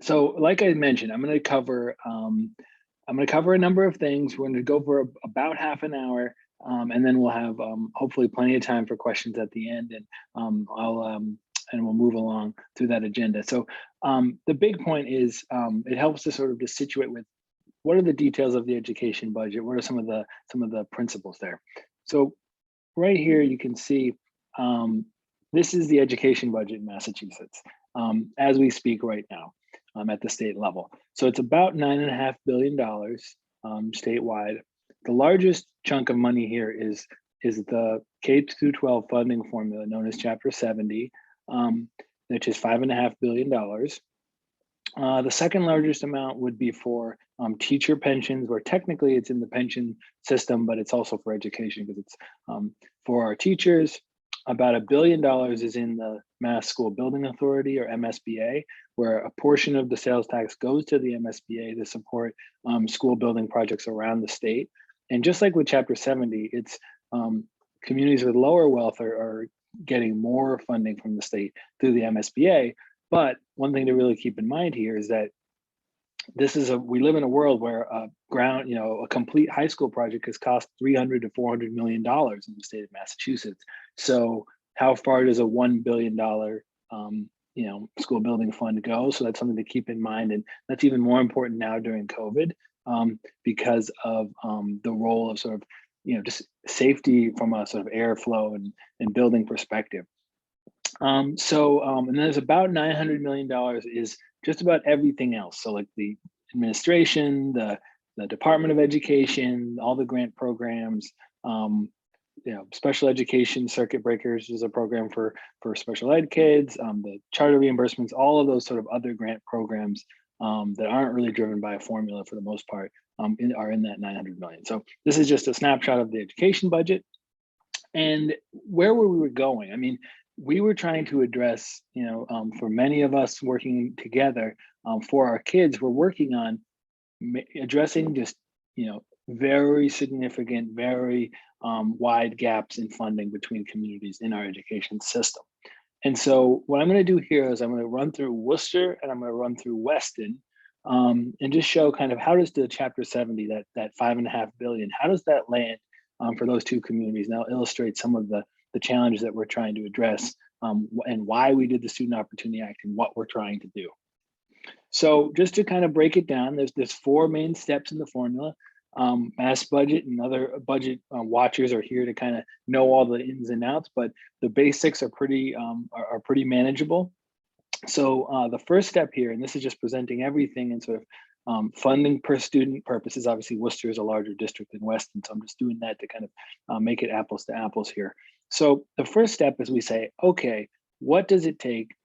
So like I mentioned, I'm going to cover a number of things. We're going to go for about half an hour, and then we'll have hopefully plenty of time for questions at the end, and we'll move along through that agenda. So the big point is it helps to sort of just situate with what are the details of the education budget. What are some of the principles there? So right here you can see this is the education budget in Massachusetts as we speak right now at the state level. So it's about $9.5 billion statewide. The largest chunk of money here is the K-12 funding formula known as Chapter 70, which is $5.5 billion. The second largest amount would be for teacher pensions, where technically it's in the pension system, but it's also for education because it's for our teachers. About $1 billion is in the Mass School Building Authority, or MSBA, where a portion of the sales tax goes to the MSBA to support school building projects around the state. And just like with Chapter 70, it's communities with lower wealth are getting more funding from the state through the MSBA. But one thing to really keep in mind here is that we live in a world where a complete high school project has cost $300 to $400 million in the state of Massachusetts. So how far does a $1 billion school building fund go? So that's something to keep in mind, and that's even more important now during COVID because of the role of sort of just safety from a sort of airflow and building perspective. And there's about $900 million is just about everything else. So like the administration, the Department of Education, all the grant programs, special education circuit breakers is a program for special ed kids, the charter reimbursements, all of those sort of other grant programs that aren't really driven by a formula for the most part are in that 900 million. So this is just a snapshot of the education budget and where we were going. I mean, we were trying to address, for many of us working together for our kids, we're working on addressing just, very significant, very wide gaps in funding between communities in our education system. And so what I'm going to do here is I'm going to run through Worcester and I'm going to run through Weston and just show kind of how does the Chapter 70, that $5.5 billion, how does that land for those two communities? And I'll illustrate some of the challenges that we're trying to address and why we did the Student Opportunity Act and what we're trying to do. So just to kind of break it down, there's four main steps in the formula. Mass budget and other budget watchers are here to kind of know all the ins and outs, but the basics are pretty manageable. So the first step here, and this is just presenting everything in sort of funding per student purposes. Obviously, Worcester is a larger district than Weston, so I'm just doing that to kind of make it apples to apples here. So the first step is we say, okay, what does it take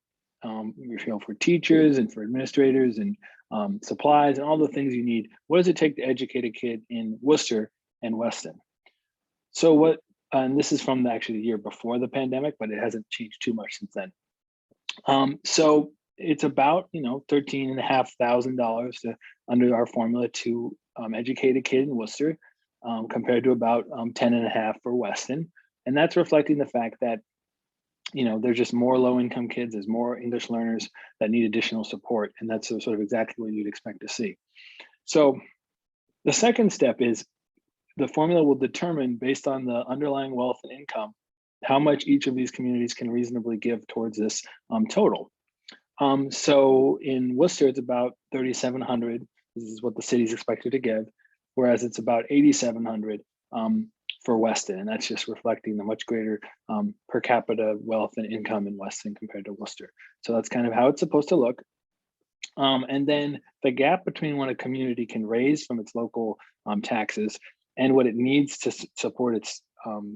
for teachers and for administrators and supplies and all the things you need? What does it take to educate a kid in Worcester and Weston? So and this is from actually the year before the pandemic, but it hasn't changed too much since then. So it's about $13,500 under our formula to educate a kid in Worcester, compared to about $10,500 for Weston, and that's reflecting the fact that there's just more low-income kids, there's more English learners that need additional support, and that's sort of exactly what you'd expect to see. So the second step is the formula will determine, based on the underlying wealth and income, how much each of these communities can reasonably give towards this total. So in Worcester, it's about $3,700. This is what the city's expected to give, whereas it's about $8,700 for Weston, and that's just reflecting the much greater per capita wealth and income in Weston compared to Worcester. So that's kind of how it's supposed to look. And then the gap between what a community can raise from its local taxes and what it needs to support its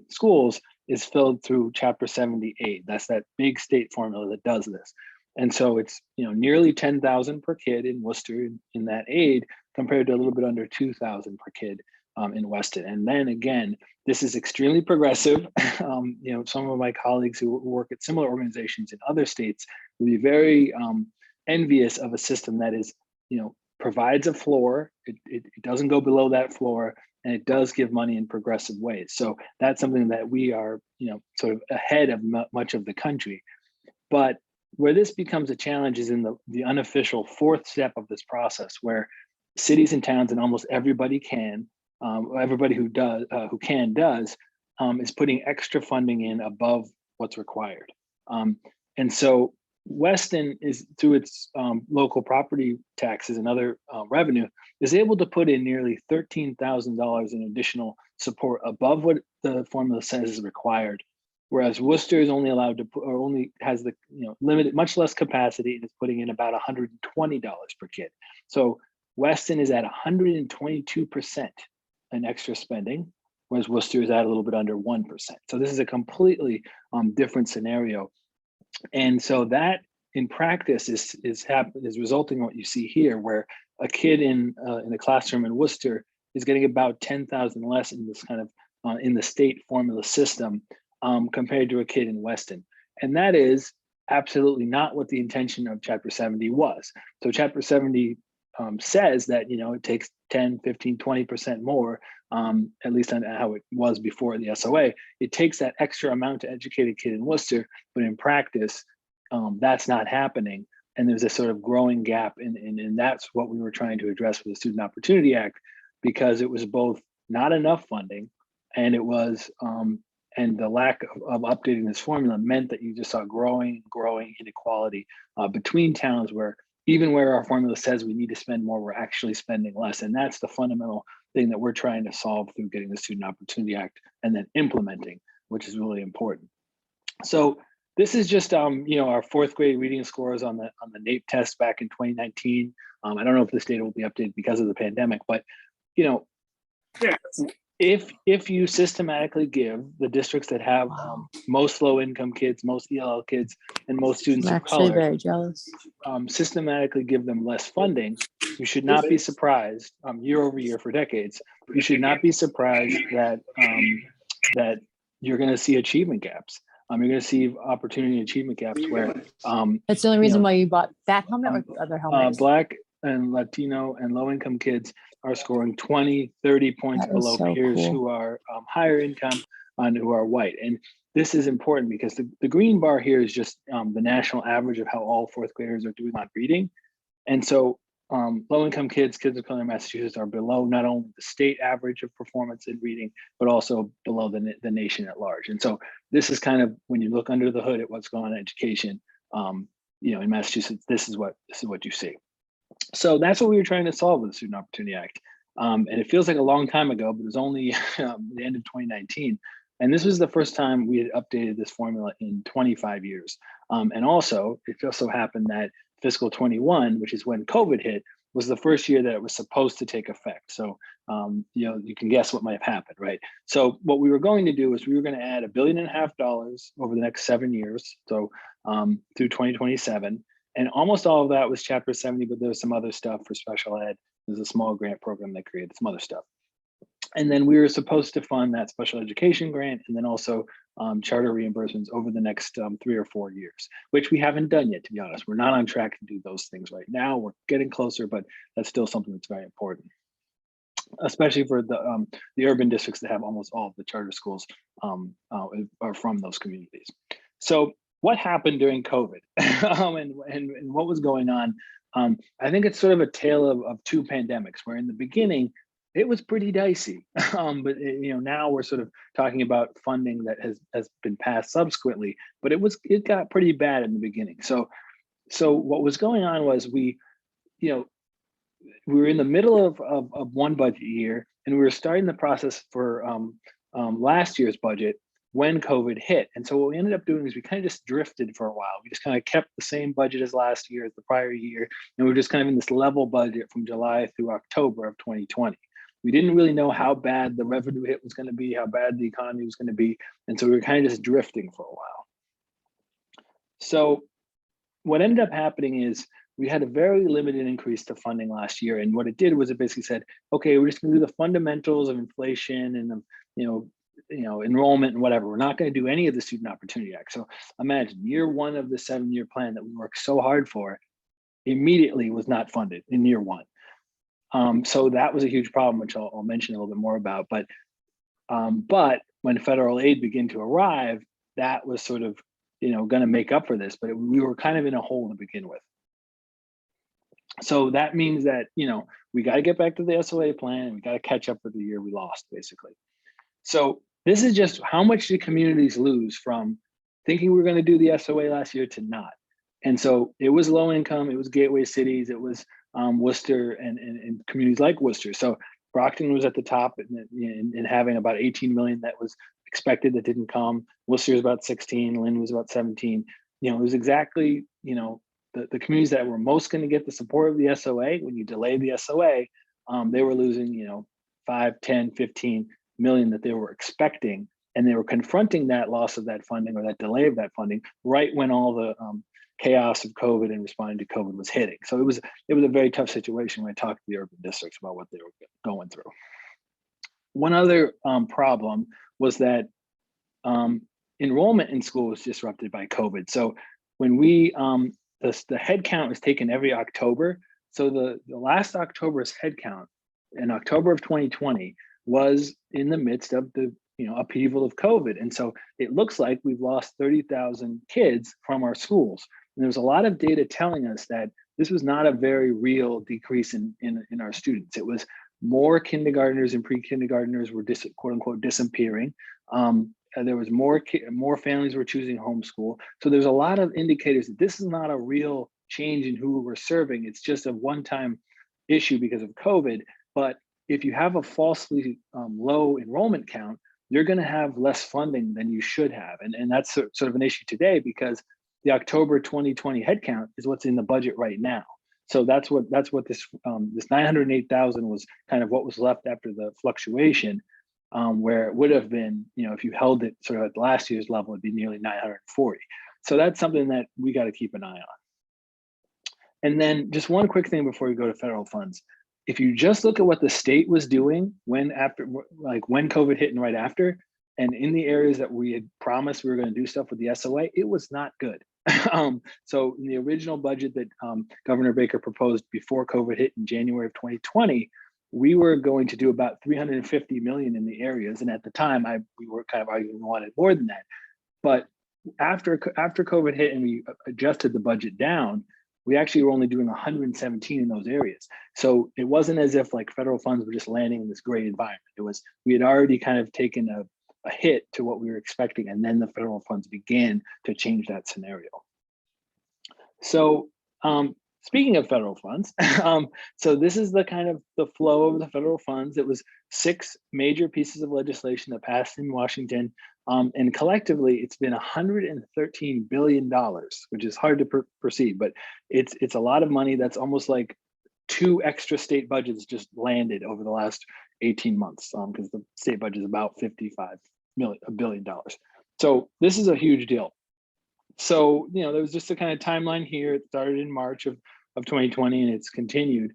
schools is filled through Chapter 78. That's that big state formula that does this. And so it's nearly $10,000 per kid in Worcester in that aid, compared to a little bit under $2,000 per kid in Weston. And then again, this is extremely progressive. Some of my colleagues who work at similar organizations in other states will be very envious of a system that is, provides a floor. It doesn't go below that floor, and it does give money in progressive ways. So that's something that we are, sort of ahead of much of the country. But Where this becomes a challenge is in the unofficial fourth step of this process, where cities and towns and almost everybody can, everybody who does, is putting extra funding in above what's required. And so Weston is, through its local property taxes and other revenue, is able to put in nearly $13,000 in additional support above what the formula says is required. Whereas Worcester is only allowed to put, or only has the limited, much less capacity, and is putting in about $120 per kid. So Weston is at 122% in extra spending, whereas Worcester is at a little bit under 1%. So this is a completely different scenario. And so that in practice is resulting in what you see here, where a kid in a classroom in Worcester is getting about 10,000 less in this kind of in the state formula system compared to a kid in Weston. And that is absolutely not what the intention of Chapter 70 was. So Chapter 70 says that it takes 10, 15, 20% more, at least on how it was before the SOA. It takes that extra amount to educate a kid in Worcester, but in practice, that's not happening. And there's a sort of growing gap, and that's what we were trying to address with the Student Opportunity Act, because it was both not enough funding, and it was and the lack of updating this formula meant that you just saw growing inequality between towns, where even where our formula says we need to spend more, we're actually spending less. And that's the fundamental thing that we're trying to solve through getting the Student Opportunity Act and then implementing, which is really important. So this is just our fourth grade reading scores on the NAEP test back in 2019. I don't know if this data will be updated because of the pandemic, but if you systematically give the districts that have most low-income kids, most ELL kids, and most students I'm of actually color, very jealous. systematically give them less funding, you should not be surprised year over year for decades. You should not be surprised that that you're going to see achievement gaps. You're going to see opportunity and achievement gaps where That's the only reason why you bought that helmet or other helmets. Black and Latino and low-income kids are scoring 20, 30 points below peers who are higher income and who are white. And this is important because the green bar here is just the national average of how all fourth graders are doing on reading. And so low-income kids of color in Massachusetts are below not only the state average of performance in reading, but also below the nation at large. And so this is kind of, when you look under the hood at what's going on in education, in Massachusetts, this is what you see. So that's what we were trying to solve with the Student Opportunity Act. And it feels like a long time ago, but it was only the end of 2019. And this was the first time we had updated this formula in 25 years. And also, it just so happened that fiscal 21, which is when COVID hit, was the first year that it was supposed to take effect. So, you can guess what might have happened, right? So what we were going to do is we were going to add $1.5 billion over the next 7 years. So through 2027. And almost all of that was Chapter 70, but there's some other stuff for special ed. There's a small grant program that created some other stuff. And then we were supposed to fund that special education grant and then also charter reimbursements over the next 3 or 4 years, which we haven't done yet, to be honest. We're not on track to do those things right now. We're getting closer, but that's still something that's very important, especially for the urban districts that have almost all of the charter schools are from those communities. So what happened during COVID and what was going on? I think it's sort of a tale of two pandemics, where in the beginning, it was pretty dicey. But now we're sort of talking about funding that has been passed subsequently, but it got pretty bad in the beginning. So what was going on was we were in the middle of one budget year, and we were starting the process for last year's budget when COVID hit. And so what we ended up doing is we kind of just drifted for a while. We just kind of kept the same budget as last year, as the prior year. And we were just kind of in this level budget from July through October of 2020. We didn't really know how bad the revenue hit was going to be, how bad the economy was going to be. And so we were kind of just drifting for a while. So what ended up happening is we had a very limited increase to funding last year. And what it did was it basically said, okay, we're just going to do the fundamentals of inflation and enrollment and whatever. We're not going to do any of the Student Opportunity Act. So imagine year one of the 7-year plan that we worked so hard for immediately was not funded in year one. So that was a huge problem, which I'll mention a little bit more about. But when federal aid began to arrive, that was sort of going to make up for this, but we were kind of in a hole to begin with. So that means that, we got to get back to the SOA plan, and we got to catch up with the year we lost, basically. So this is just how much do communities lose from thinking we were going to do the SOA last year to not. And so it was low income, it was gateway cities, it was Worcester and communities like Worcester. So Brockton was at the top in having about 18 million that was expected that didn't come. Worcester was about 16, Lynn was about 17. It was exactly, the communities that were most going to get the support of the SOA. When you delay the SOA, they were losing, 5, 10, 15 million that they were expecting. And they were confronting that loss of that funding or that delay of that funding right when all the chaos of COVID and responding to COVID was hitting. So it was a very tough situation when I talked to the urban districts about what they were going through. One other problem was that enrollment in school was disrupted by COVID. So when we, the head count was taken every October. So the last October's head count in October of 2020 was in the midst of the upheaval of COVID. And so it looks like we've lost 30,000 kids from our schools. And there's a lot of data telling us that this was not a very real decrease in our students. It was more kindergartners and pre-kindergartners were quote unquote disappearing. There was more families were choosing homeschool. So there's a lot of indicators that this is not a real change in who we're serving. It's just a one-time issue because of COVID. But if you have a falsely low enrollment count, you're going to have less funding than you should have. And that's sort of an issue today because the October 2020 headcount is what's in the budget right now. So that's what this 908,000 was kind of what was left after the fluctuation, where it would have been, if you held it sort of at last year's level, it'd be nearly 940. So that's something that we got to keep an eye on. And then just one quick thing before we go to federal funds. If you just look at what the state was doing when COVID hit and right after, and in the areas that we had promised we were going to do stuff with the SOA, it was not good. So in the original budget that Governor Baker proposed before COVID hit in January of 2020, we were going to do about 350 million in the areas. And at the time, we were kind of arguing we wanted more than that. But after COVID hit and we adjusted the budget down, we actually were only doing 117 in those areas. So it wasn't as if like federal funds were just landing in this great environment. It was, we had already kind of taken a hit to what we were expecting, and then the federal funds began to change that scenario. So speaking of federal funds, so this is the kind of the flow of the federal funds. It was 6 major pieces of legislation that passed in Washington. And collectively, it's been $113 billion, which is hard to perceive, but it's a lot of money. That's almost like 2 extra state budgets just landed over the last 18 months, because the state budget is about $55 billion. So this is a huge deal. So, there was just a kind of timeline here. It started in March of 2020 and it's continued.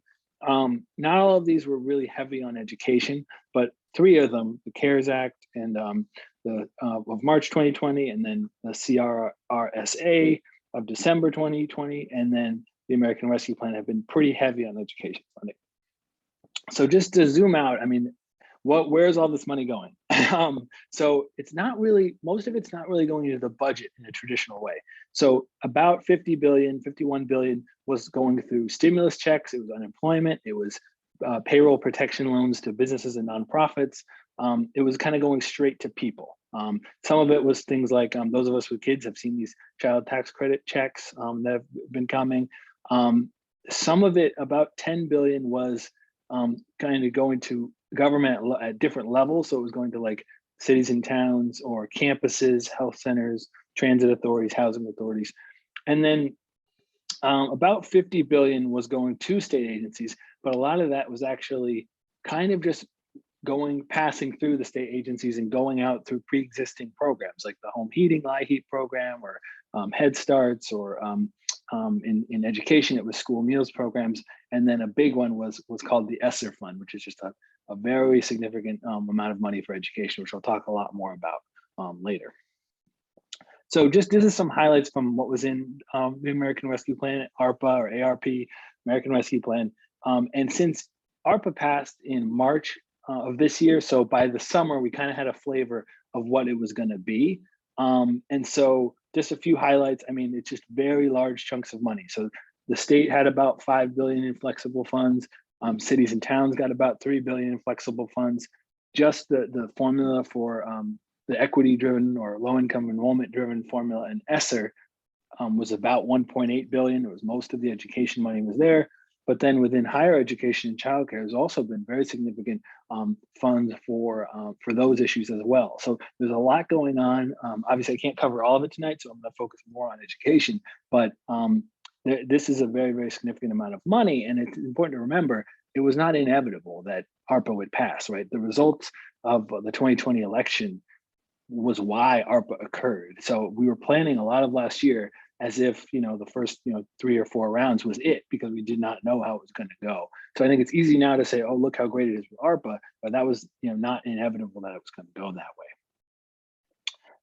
Not all of these were really heavy on education, but 3 of them, the CARES Act and of March 2020, and then the CRRSA of December 2020, and then the American Rescue Plan have been pretty heavy on education funding. So just to zoom out, I mean, where's all this money going? So it's not really, most of it's not really going into the budget in a traditional way. So about 50 billion, 51 billion was going through stimulus checks. It was unemployment. It was payroll protection loans to businesses and nonprofits. It was kind of going straight to people. Some of it was things like those of us with kids have seen these child tax credit checks that have been coming. Some of it, about 10 billion, was kind of going to government at different levels. So it was going to like cities and towns or campuses, health centers, transit authorities, housing authorities. And then about 50 billion was going to state agencies, but a lot of that was actually kind of just passing through the state agencies and going out through pre-existing programs like the home heating, LIHEAP program, or Head Starts, or in education, it was school meals programs. And then a big one was called the ESSER Fund, which is just a very significant amount of money for education, which I'll talk a lot more about later. So this is some highlights from what was in the American Rescue Plan, ARPA or ARP, American Rescue Plan. And since ARPA passed in March of this year, so by the summer, we kind of had a flavor of what it was going to be. And so just a few highlights. I mean, it's just very large chunks of money. So the state had about 5 billion in flexible funds. Cities and towns got about 3 billion in flexible funds. Just the formula for the equity-driven or low-income enrollment-driven formula in ESSER was about 1.8 billion. It was most of the education money was there. But then within higher education and childcare, there's also been very significant funds for those issues as well. So there's a lot going on. Obviously, I can't cover all of it tonight, so I'm going to focus more on education. But this is a very, very significant amount of money, and it's important to remember it was not inevitable that ARPA would pass. Right, the results of the 2020 election was why ARPA occurred. So we were planning a lot of last year as if the first 3 or 4 rounds was it, because we did not know how it was going to go. So I think it's easy now to say, oh, look how great it is with ARPA, but that was not inevitable that it was going to go that way.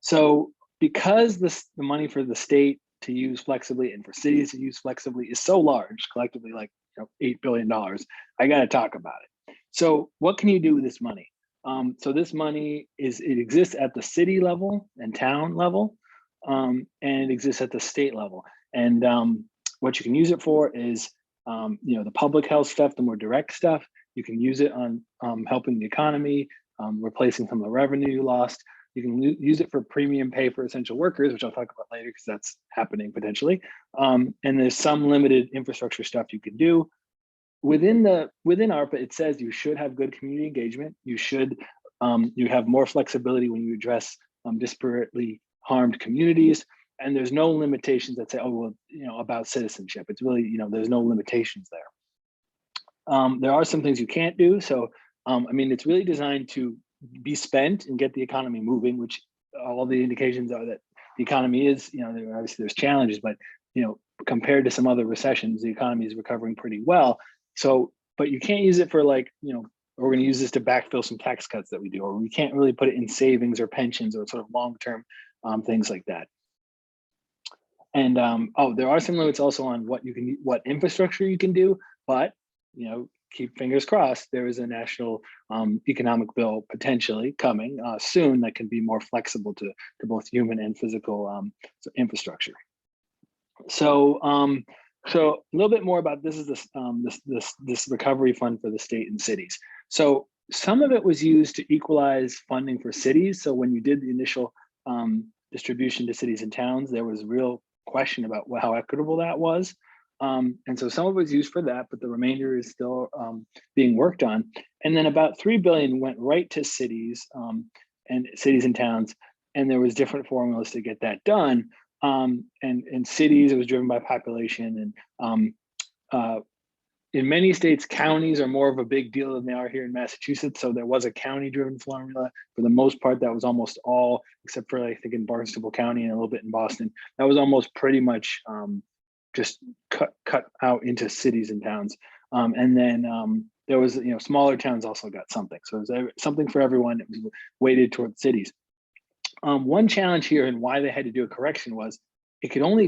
So because the money for the state to use flexibly and for cities to use flexibly is so large, collectively like $8 billion, I got to talk about it. So what can you do with this money? So this money it exists at the city level and town level, and it exists at the state level. And what you can use it for is the public health stuff, the more direct stuff. You can use it on helping the economy, replacing some of the revenue you lost. You can use it for premium pay for essential workers, which I'll talk about later because that's happening potentially. And there's some limited infrastructure stuff you can do. Within ARPA, it says you should have good community engagement. You should you have more flexibility when you address disparately harmed communities. And there's no limitations that say, oh, well, about citizenship. It's really, there's no limitations there. There are some things you can't do. So, I mean, it's really designed to be spent and get the economy moving, which all the indications are that the economy is, obviously there's challenges, but, compared to some other recessions, the economy is recovering pretty well. So, but you can't use it for like, we're going to use this to backfill some tax cuts that we do, or we can't really put it in savings or pensions or sort of long-term things like that. And there are some limits also on what infrastructure you can do, but keep fingers crossed. There is a national economic bill potentially coming soon that can be more flexible to both human and physical infrastructure. So so a little bit more about this is this recovery fund for the state and cities. So some of it was used to equalize funding for cities. So when you did the initial distribution to cities and towns, there was real question about how equitable that was. And so some of it was used for that, but the remainder is still being worked on. And then about 3 billion went right to cities and towns, and there was different formulas to get that done. And cities, it was driven by population, and in many states, counties are more of a big deal than they are here in Massachusetts. So there was a county-driven formula. For the most part, that was almost all, except for I think in Barnstable County and a little bit in Boston, that was almost pretty much just cut out into cities and towns. And then there was, smaller towns also got something. So it was something for everyone. It was weighted towards cities. One challenge here and why they had to do a correction was they could only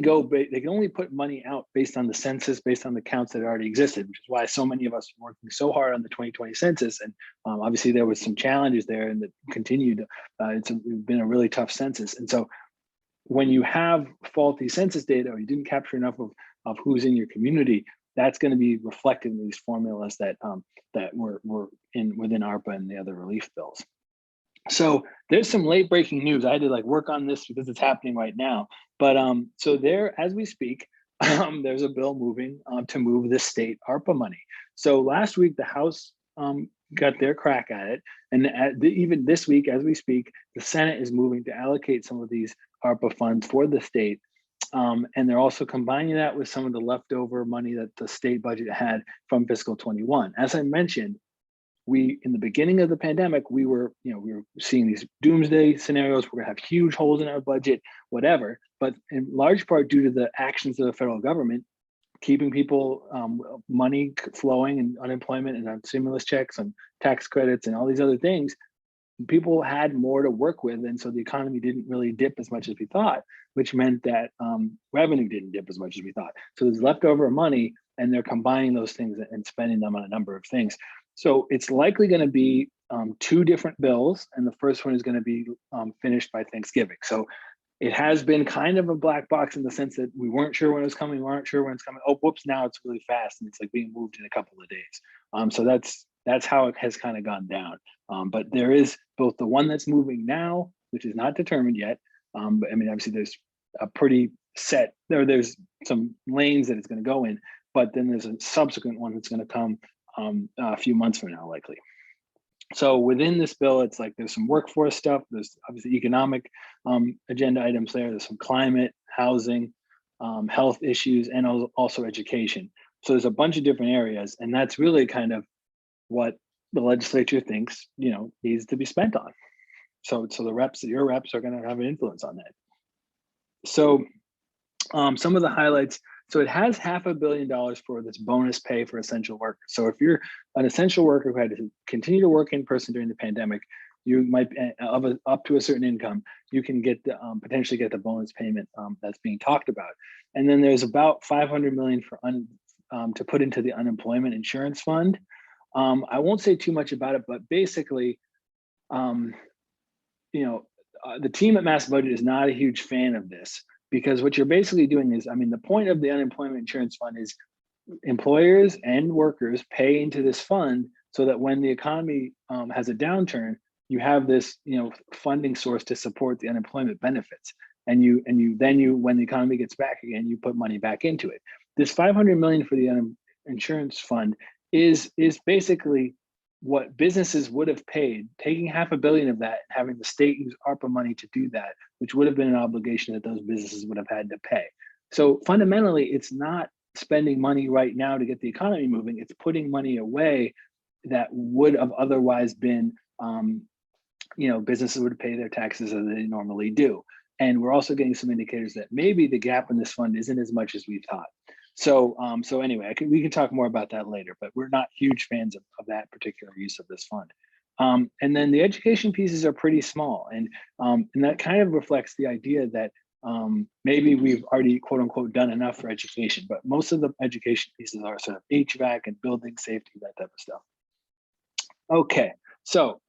put money out based on the census, based on the counts that already existed, which is why so many of us were working so hard on the 2020 census. And obviously there was some challenges there and that continued. It's been a really tough census. And so when you have faulty census data or you didn't capture enough of who's in your community, that's going to be reflected in these formulas that were within ARPA and the other relief bills. So there's some late breaking news. I had to work on this because it's happening right now. But so there, as we speak, there's a bill moving to move the state ARPA money. So last week, the House got their crack at it. And even this week, as we speak, the Senate is moving to allocate some of these ARPA funds for the state. And they're also combining that with some of the leftover money that the state budget had from fiscal 21. As I mentioned, in the beginning of the pandemic, we were seeing these doomsday scenarios. We're gonna have huge holes in our budget, whatever. But in large part due to the actions of the federal government, keeping people money flowing and unemployment and on stimulus checks and tax credits and all these other things, people had more to work with. And so the economy didn't really dip as much as we thought, which meant that revenue didn't dip as much as we thought. So there's leftover money and they're combining those things and spending them on a number of things. So it's likely going to be 2 different bills, and the first one is going to be finished by Thanksgiving. So It has been kind of a black box in the sense that we weren't sure when it was coming, we weren't sure when it's coming. Oh, whoops, now it's really fast and it's like being moved in a couple of days. So that's how it has kind of gone down. But there is both the one that's moving now, which is not determined yet. But I mean, obviously there's a pretty set, there's some lanes that it's going to go in, but then there's a subsequent one that's going to come a few months from now, likely. So within this bill, it's like there's some workforce stuff, there's obviously economic agenda items there, there's some climate, housing, health issues, and also education. So there's a bunch of different areas, and that's really kind of what the legislature thinks, needs to be spent on. So your reps are going to have an influence on that. So some of the highlights, so it has $500 million for this bonus pay for essential workers. So if you're an essential worker who had to continue to work in person during the pandemic, you might up to a certain income, you can get the potentially get the bonus payment that's being talked about. And then there's about $500 million for to put into the unemployment insurance fund. I won't say too much about it, but basically, the team at Mass Budget is not a huge fan of this, because what you're basically doing is, the point of the unemployment insurance fund is employers and workers pay into this fund so that when the economy has a downturn, you have this, funding source to support the unemployment benefits. And when the economy gets back again, you put money back into it. This $500 million for the insurance fund is basically what businesses would have paid, taking $500 million of that, having the state use ARPA money to do that, which would have been an obligation that those businesses would have had to pay. So fundamentally, it's not spending money right now to get the economy moving, it's putting money away that would have otherwise been, businesses would pay their taxes as they normally do. And we're also getting some indicators that maybe the gap in this fund isn't as much as we thought. So anyway, we can talk more about that later, but we're not huge fans of that particular use of this fund. And then the education pieces are pretty small, and that kind of reflects the idea that maybe we've already, quote unquote, done enough for education, but most of the education pieces are sort of HVAC and building safety, that type of stuff. Okay, so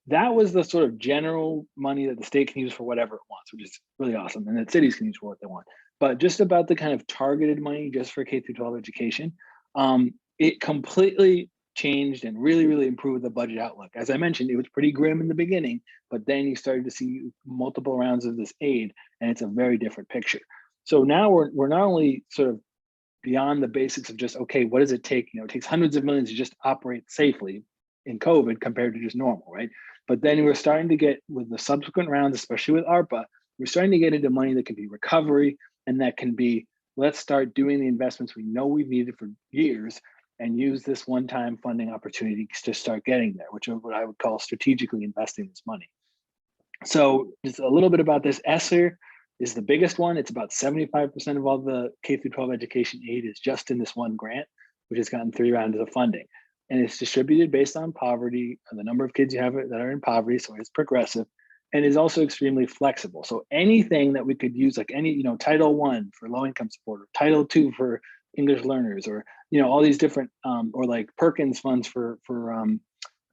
that was the sort of general money that the state can use for whatever it wants, which is really awesome, and that cities can use for what they want. But just about the kind of targeted money just for K-12 education, it completely changed and really, really improved the budget outlook. As I mentioned, it was pretty grim in the beginning, but then you started to see multiple rounds of this aid, and it's a very different picture. So now we're not only sort of beyond the basics of just, okay, what does it take? It takes hundreds of millions to just operate safely in COVID compared to just normal, right? But then we're starting to get, with the subsequent rounds, especially with ARPA, we're starting to get into money that can be recovery, and that can be, let's start doing the investments we know we've needed for years and use this one-time funding opportunity to start getting there, which is what I would call strategically investing this money. So just a little bit about this. ESSER is the biggest one. It's about 75% of all the K-12 education aid is just in this one grant, which has gotten 3 rounds of funding. And it's distributed based on poverty, and the number of kids you have that are in poverty, so it's progressive, and is also extremely flexible. So anything that we could use, like any, Title I for low-income support, or Title II for English learners, or all these different, or like Perkins funds for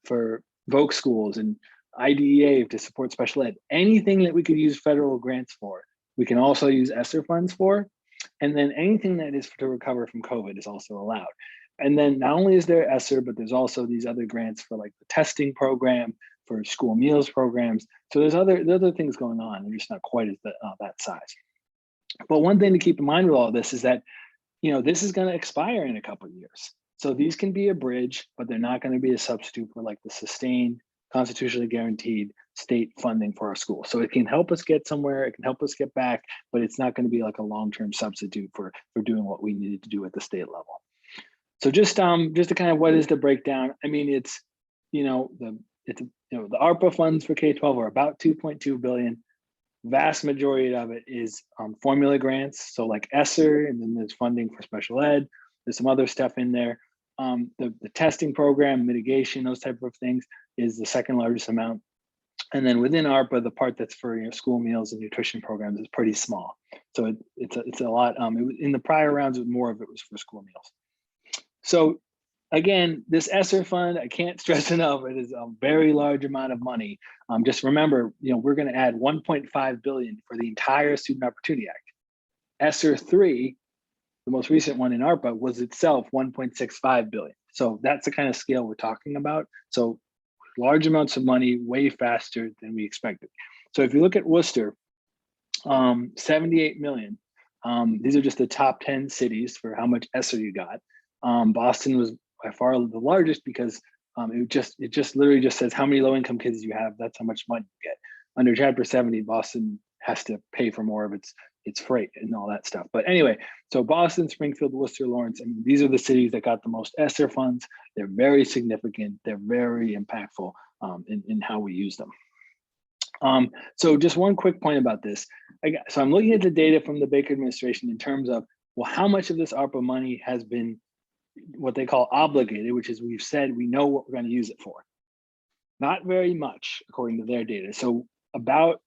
Voc schools, and IDEA to support special ed. Anything that we could use federal grants for, we can also use ESSER funds for, and then anything that is to recover from COVID is also allowed. And then not only is there ESSER, but there's also these other grants for like the testing program, for school meals programs. So there's other things going on. They're just not quite as that size. But one thing to keep in mind with all of this is that, this is going to expire in a couple of years. So these can be a bridge, but they're not going to be a substitute for like the sustained, constitutionally guaranteed state funding for our schools. So it can help us get somewhere, it can help us get back, but it's not going to be like a long-term substitute for doing what we needed to do at the state level. So just to kind of, what is the breakdown? I mean, it's, the ARPA funds for K-12 are about $2.2 billion. Vast majority of it is formula grants. So like ESSER, and then there's funding for special ed. There's some other stuff in there. The testing program, mitigation, those type of things is the second largest amount. And then within ARPA, the part that's for school meals and nutrition programs is pretty small. So it's a lot. In the prior rounds, more of it was for school meals. So again, this ESSER fund, I can't stress enough, it is a very large amount of money. Just remember, we're going to add 1.5 billion for the entire Student Opportunity Act. ESSER 3, the most recent one in ARPA, was itself 1.65 billion. So that's the kind of scale we're talking about. So large amounts of money, way faster than we expected. So if you look at Worcester, 78 million. These are just the top 10 cities for how much ESSER you got. Boston was by far the largest because it just literally just says how many low-income kids you have. That's how much money you get. Under Chapter 70, Boston has to pay for more of its freight and all that stuff. But anyway, so Boston, Springfield, Worcester, Lawrence, these are the cities that got the most ESSER funds. They're very significant. They're very impactful in how we use them. So just one quick point about this. So I'm looking at the data from the Baker administration in terms of, well, how much of this ARPA money has been what they call obligated, which is we've said we know what we're going to use it for. Not very much, according to their data. So about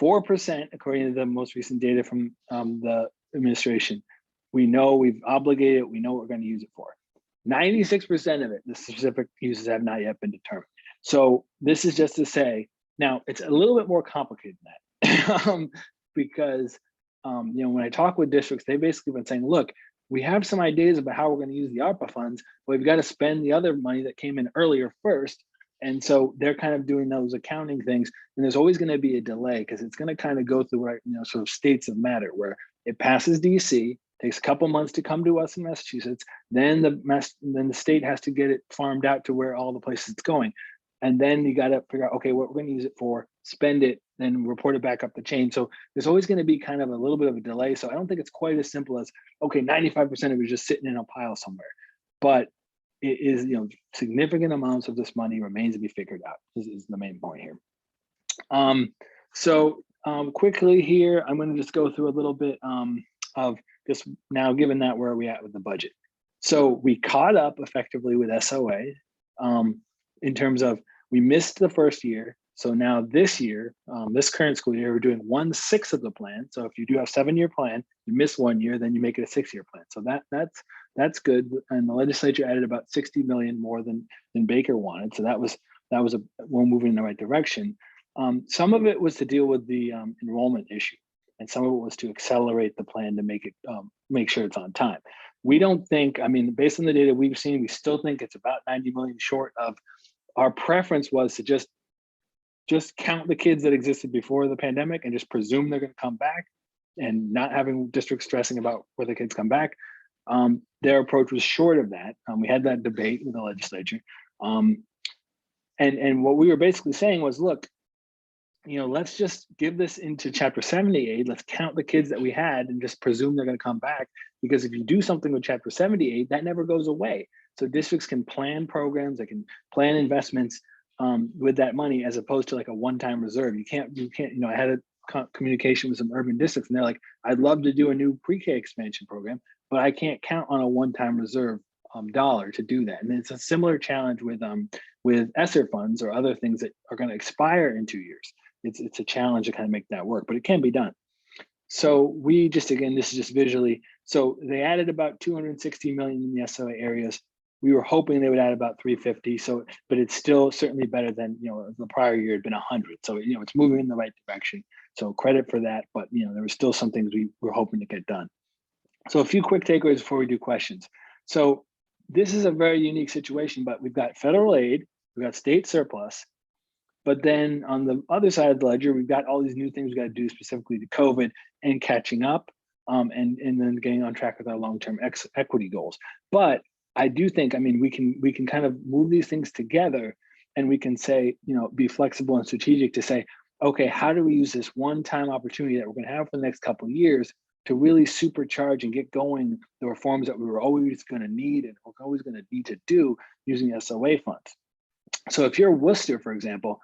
4%, according to the most recent data from the administration, we know we've obligated it, we know what we're going to use it for. 96% of it, the specific uses have not yet been determined. So this is just to say, now it's a little bit more complicated than that because when I talk with districts, they've basically been saying, look, we have some ideas about how we're going to use the ARPA funds, but we've got to spend the other money that came in earlier first. And so they're kind of doing those accounting things, and there's always going to be a delay because it's going to kind of go through sort of states of matter where it passes DC, takes a couple months to come to us in Massachusetts, then the state has to get it farmed out to where all the places it's going. And then you got to figure out, okay, what we're going to use it for, spend it, then report it back up the chain. So there's always going to be kind of a little bit of a delay. So I don't think it's quite as simple as, okay, 95% of it is just sitting in a pile somewhere. But it is, significant amounts of this money remains to be figured out. This is the main point here. Quickly here, I'm going to just go through a little bit of this now, given that where are we at with the budget. So we caught up effectively with SOA in terms of we missed the first year. So now this year, this current school year, we're doing 1/6 of the plan. So if you do have 7-year plan, you miss 1 year, then you make it a 6-year plan. So that's good. And the legislature added about 60 million more than Baker wanted. So that was we're moving in the right direction. Some of it was to deal with the enrollment issue, and some of it was to accelerate the plan to make it make sure it's on time. We don't think, based on the data we've seen, we still think it's about 90 million short of. Our preference was to just count the kids that existed before the pandemic and just presume they're going to come back, and not having districts stressing about where the kids come back. Their approach was short of that. We had that debate with the legislature. And what we were basically saying was, look, let's just give this into Chapter 78. Let's count the kids that we had and just presume they're going to come back. Because if you do something with Chapter 78, that never goes away. So districts can plan programs, they can plan investments with that money, as opposed to like a one-time reserve. You can't. I had a communication with some urban districts, and they're like, I'd love to do a new pre-K expansion program, but I can't count on a one-time reserve dollar to do that. And it's a similar challenge with ESSER funds or other things that are going to expire in 2 years. It's a challenge to kind of make that work, but it can be done. So we just, again, this is just visually. So they added about 260 million in the SOA areas. We were hoping they would add about 350. So, but it's still certainly better than, the prior year had been 100. So, it's moving in the right direction. So credit for that. But, there were still some things we were hoping to get done. So a few quick takeaways before we do questions. So this is a very unique situation, but we've got federal aid, we've got state surplus, but then on the other side of the ledger, we've got all these new things we got to do specifically to COVID and catching up, and then getting on track with our long-term equity goals. But I do think, we can kind of move these things together, and we can say, be flexible and strategic to say, okay, how do we use this one-time opportunity that we're going to have for the next couple of years to really supercharge and get going the reforms that we were always going to need and we're always going to need to do using SOA funds. So if you're Worcester, for example,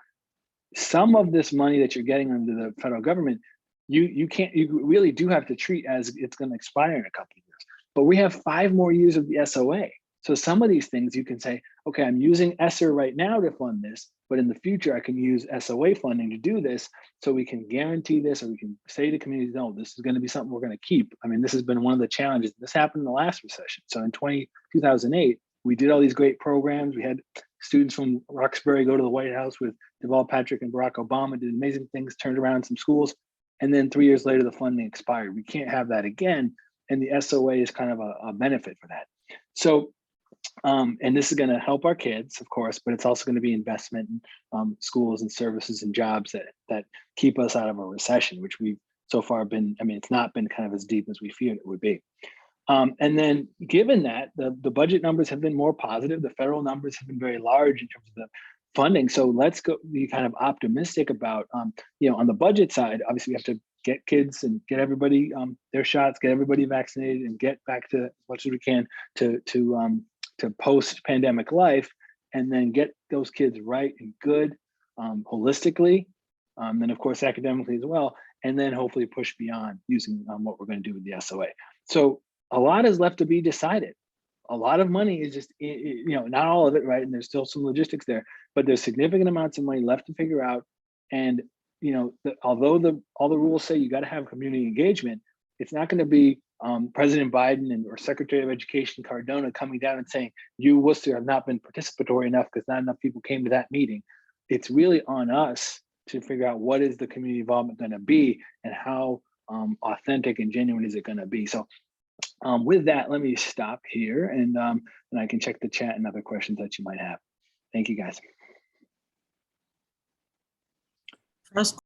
some of this money that you're getting under the federal government, you really do have to treat as it's going to expire in a couple of years. But we have 5 more years of the SOA. So some of these things you can say, okay, I'm using ESSER right now to fund this, but in the future I can use SOA funding to do this, so we can guarantee this, or we can say to communities, no, this is going to be something we're going to keep. This has been one of the challenges. This happened in the last recession. So in 2008, we did all these great programs. We had students from Roxbury go to the White House with Deval Patrick and Barack Obama, did amazing things, turned around some schools. And then 3 years later, the funding expired. We can't have that again. And the SOA is kind of a benefit for that. So, and this is going to help our kids, of course, but it's also going to be investment in schools and services and jobs that keep us out of a recession, which we've so far been, I mean, it's not been kind of as deep as we feared it would be. And then given that the budget numbers have been more positive, the federal numbers have been very large in terms of the funding. So let's go be kind of optimistic about, you know, on the budget side, obviously we have to get kids and get everybody their shots, get everybody vaccinated, and get back to as much as we can to post-pandemic life, and then get those kids right and good holistically, then of course academically as well, and then hopefully push beyond using what we're going to do with the SOA. So a lot is left to be decided. A lot of money is just, you know, not all of it, right? And there's still some logistics there, but there's significant amounts of money left to figure out. And, you know, although all the rules say you got to have community engagement, it's not going to be President Biden or Secretary of Education Cardona coming down and saying, you Worcester have not been participatory enough because not enough people came to that meeting. It's really on us to figure out what is the community involvement going to be and how authentic and genuine is it going to be. So with that, let me stop here and I can check the chat and other questions that you might have. Thank you, guys. First